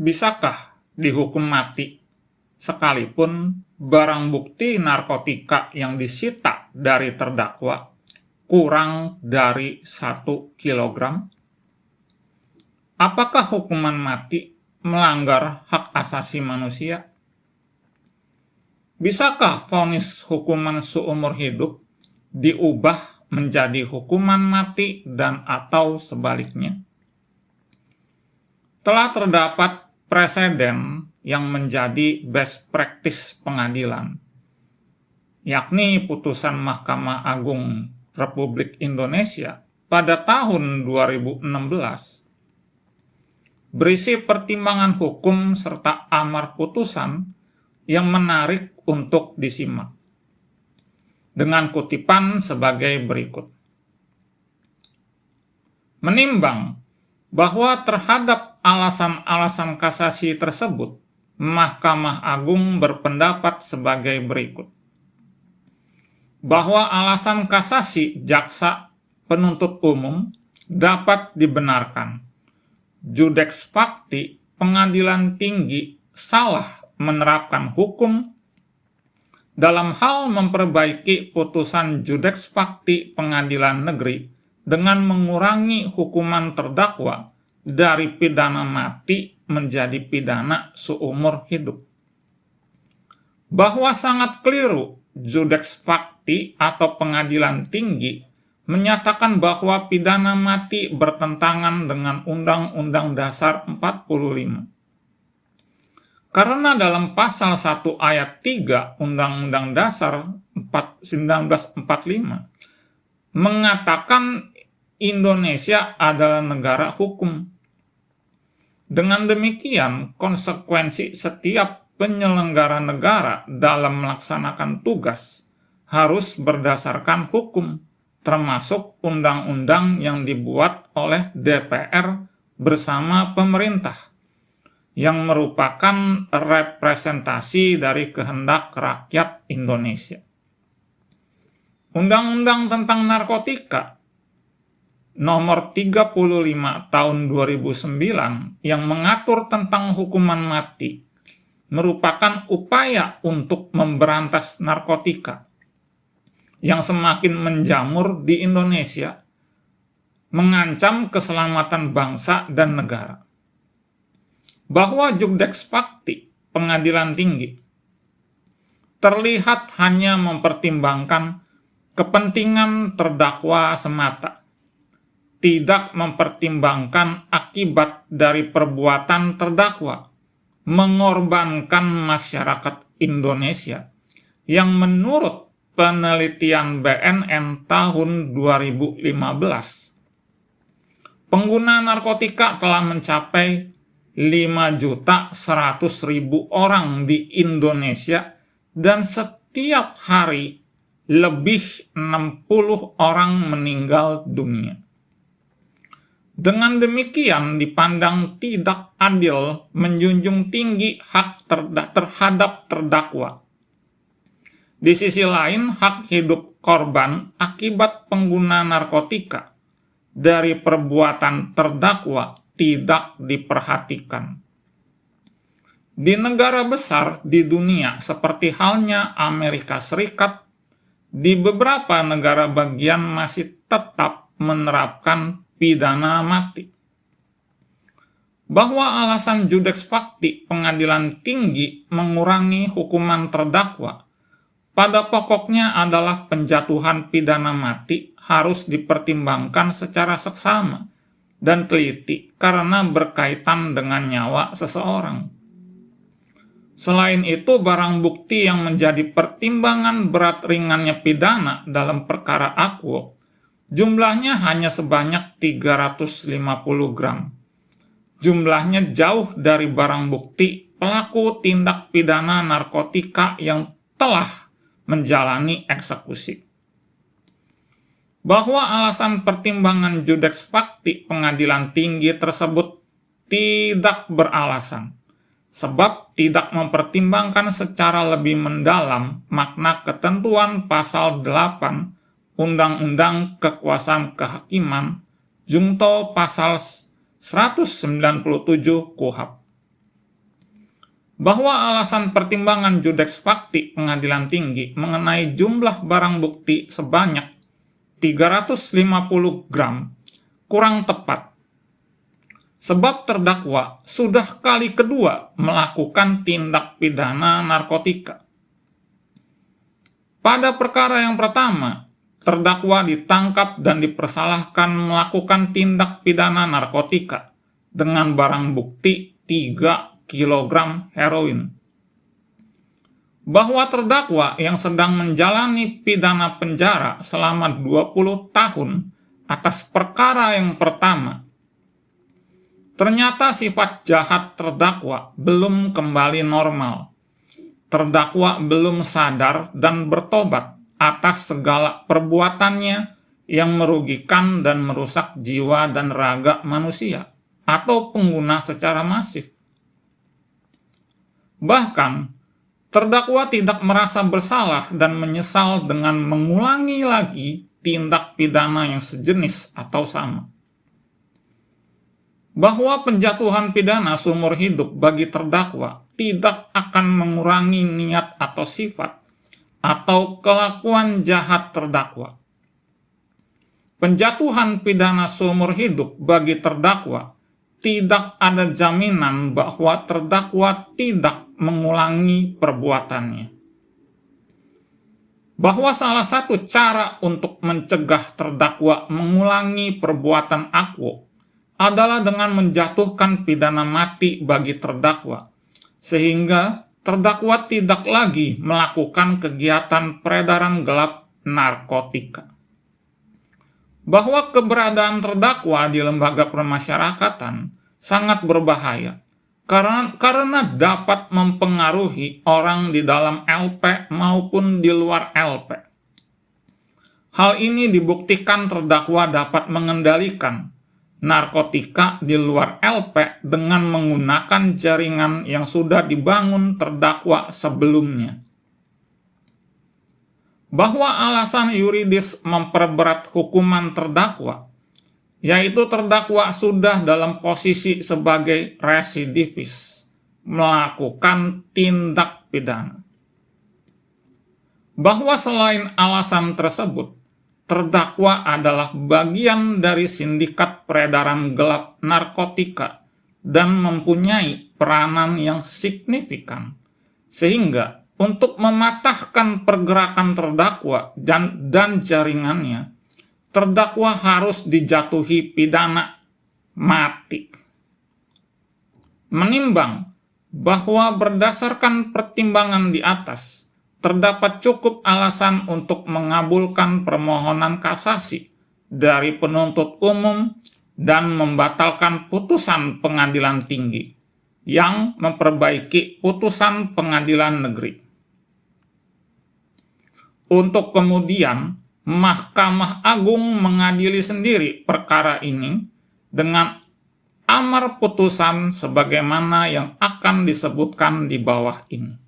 Bisakah dihukum mati sekalipun barang bukti narkotika yang disita dari terdakwa kurang dari 1 kilogram? Apakah hukuman mati melanggar hak asasi manusia? Bisakah vonis hukuman seumur hidup diubah menjadi hukuman mati dan atau sebaliknya? Telah terdapat preseden yang menjadi best practice pengadilan, yakni putusan Mahkamah Agung Republik Indonesia pada tahun 2016, berisi pertimbangan hukum serta amar putusan yang menarik untuk disimak, dengan kutipan sebagai berikut. Menimbang bahwa terhadap alasan-alasan kasasi tersebut, Mahkamah Agung berpendapat sebagai berikut. Bahwa alasan kasasi jaksa penuntut umum dapat dibenarkan. Judex Facti Pengadilan Tinggi salah menerapkan hukum dalam hal memperbaiki putusan Judex Facti Pengadilan Negeri dengan mengurangi hukuman terdakwa dari pidana mati menjadi pidana seumur hidup. Bahwa sangat keliru Judex Facti atau Pengadilan Tinggi menyatakan bahwa pidana mati bertentangan dengan Undang-Undang Dasar 45. Karena dalam pasal 1 ayat 3 Undang-Undang Dasar 1945 mengatakan Indonesia adalah negara hukum. Dengan demikian, konsekuensi setiap penyelenggara negara dalam melaksanakan tugas harus berdasarkan hukum, termasuk undang-undang yang dibuat oleh DPR bersama pemerintah, yang merupakan representasi dari kehendak rakyat Indonesia. Undang-Undang tentang Narkotika Nomor 35 tahun 2009 yang mengatur tentang hukuman mati merupakan upaya untuk memberantas narkotika yang semakin menjamur di Indonesia, mengancam keselamatan bangsa dan negara. Bahwa Judex Facti Pengadilan Tinggi terlihat hanya mempertimbangkan kepentingan terdakwa semata, tidak mempertimbangkan akibat dari perbuatan terdakwa, mengorbankan masyarakat Indonesia yang menurut penelitian BNN tahun 2015, pengguna narkotika telah mencapai 5.100.000 orang di Indonesia dan setiap hari lebih 60 orang meninggal dunia. Dengan demikian dipandang tidak adil menjunjung tinggi hak terhadap terdakwa. Di sisi lain, hak hidup korban akibat pengguna narkotika dari perbuatan terdakwa tidak diperhatikan. Di negara besar di dunia seperti halnya Amerika Serikat, di beberapa negara bagian masih tetap menerapkan pidana mati. Bahwa alasan Judex Facti Pengadilan Tinggi mengurangi hukuman terdakwa pada pokoknya adalah penjatuhan pidana mati harus dipertimbangkan secara seksama dan teliti karena berkaitan dengan nyawa seseorang. Selain itu, barang bukti yang menjadi pertimbangan berat ringannya pidana dalam perkara Akwo jumlahnya hanya sebanyak 350 gram. Jumlahnya jauh dari barang bukti pelaku tindak pidana narkotika yang telah menjalani eksekusi. Bahwa alasan pertimbangan Judex Facti Pengadilan Tinggi tersebut tidak beralasan, sebab tidak mempertimbangkan secara lebih mendalam makna ketentuan pasal 8 Undang-Undang Kekuasaan Kehakiman, Jungto pasal 197 KUHP. bahwa alasan pertimbangan Judex Facti Pengadilan Tinggi mengenai jumlah barang bukti sebanyak 350 gram kurang tepat, sebab terdakwa sudah kali kedua melakukan tindak pidana narkotika. Pada perkara yang pertama, terdakwa ditangkap dan dipersalahkan melakukan tindak pidana narkotika dengan barang bukti 3 kilogram heroin. Bahwa terdakwa yang sedang menjalani pidana penjara selama 20 tahun atas perkara yang pertama, ternyata sifat jahat terdakwa belum kembali normal. Terdakwa belum sadar dan bertobat atas segala perbuatannya yang merugikan dan merusak jiwa dan raga manusia atau pengguna secara masif. Bahkan, terdakwa tidak merasa bersalah dan menyesal dengan mengulangi lagi tindak pidana yang sejenis atau sama. Bahwa penjatuhan pidana seumur hidup bagi terdakwa tidak akan mengurangi niat atau sifat atau kelakuan jahat terdakwa. Penjatuhan pidana seumur hidup bagi terdakwa tidak ada jaminan bahwa terdakwa tidak mengulangi perbuatannya. Bahwa salah satu cara untuk mencegah terdakwa mengulangi perbuatan akwo adalah dengan menjatuhkan pidana mati bagi terdakwa, sehingga terdakwa tidak lagi melakukan kegiatan peredaran gelap narkotika. Bahwa keberadaan terdakwa di lembaga permasyarakatan sangat berbahaya karena dapat mempengaruhi orang di dalam LP maupun di luar LP. Hal ini dibuktikan terdakwa dapat mengendalikan narkotika di luar LP dengan menggunakan jaringan yang sudah dibangun terdakwa sebelumnya. Bahwa alasan yuridis memperberat hukuman terdakwa, yaitu terdakwa sudah dalam posisi sebagai residivis, melakukan tindak pidana. Bahwa selain alasan tersebut, terdakwa adalah bagian dari sindikat peredaran gelap narkotika dan mempunyai peranan yang signifikan, sehingga untuk mematahkan pergerakan terdakwa dan jaringannya, terdakwa harus dijatuhi pidana mati. Menimbang bahwa berdasarkan pertimbangan di atas, terdapat cukup alasan untuk mengabulkan permohonan kasasi dari penuntut umum dan membatalkan putusan pengadilan tinggi yang memperbaiki putusan pengadilan negeri. Untuk kemudian, Mahkamah Agung mengadili sendiri perkara ini dengan amar putusan sebagaimana yang akan disebutkan di bawah ini.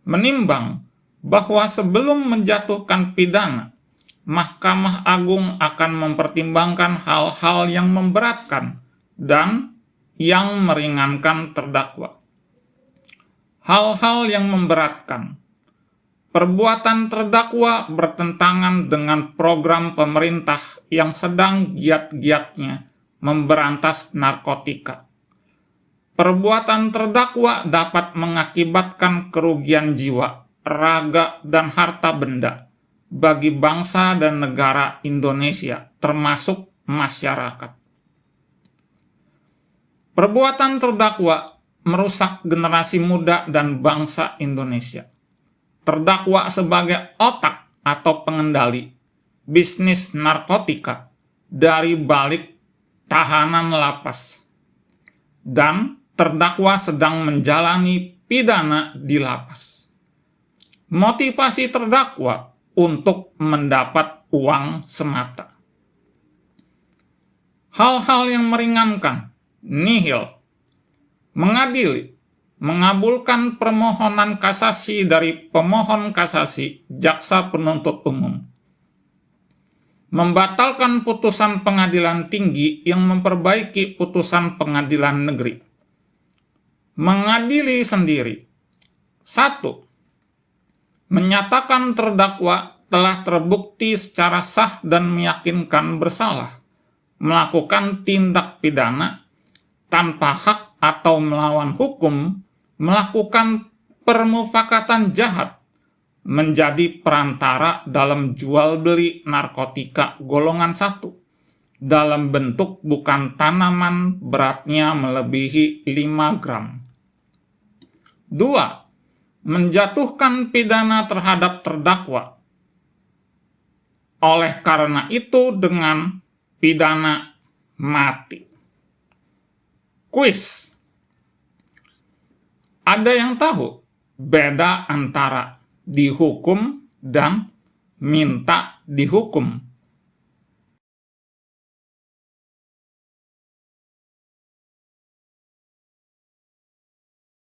Menimbang bahwa sebelum menjatuhkan pidana, Mahkamah Agung akan mempertimbangkan hal-hal yang memberatkan dan yang meringankan terdakwa. Hal-hal yang memberatkan: perbuatan terdakwa bertentangan dengan program pemerintah yang sedang giat-giatnya memberantas narkotika. Perbuatan terdakwa dapat mengakibatkan kerugian jiwa, raga, dan harta benda bagi bangsa dan negara Indonesia, termasuk masyarakat. Perbuatan terdakwa merusak generasi muda dan bangsa Indonesia. Terdakwa sebagai otak atau pengendali bisnis narkotika dari balik tahanan lapas, dan terdakwa sedang menjalani pidana di lapas. Motivasi terdakwa untuk mendapat uang semata. Hal-hal yang meringankan: nihil, mengadili, mengabulkan permohonan kasasi dari pemohon kasasi jaksa penuntut umum, membatalkan putusan pengadilan tinggi yang memperbaiki putusan pengadilan negeri, mengadili sendiri. 1. Menyatakan terdakwa telah terbukti secara sah dan meyakinkan bersalah melakukan tindak pidana tanpa hak atau melawan hukum, melakukan permufakatan jahat, menjadi perantara dalam jual beli narkotika golongan 1 dalam bentuk bukan tanaman beratnya melebihi 5 gram. 2. Menjatuhkan pidana terhadap terdakwa. Oleh karena itu dengan pidana mati. Kuis. Ada yang tahu beda antara dihukum dan minta dihukum?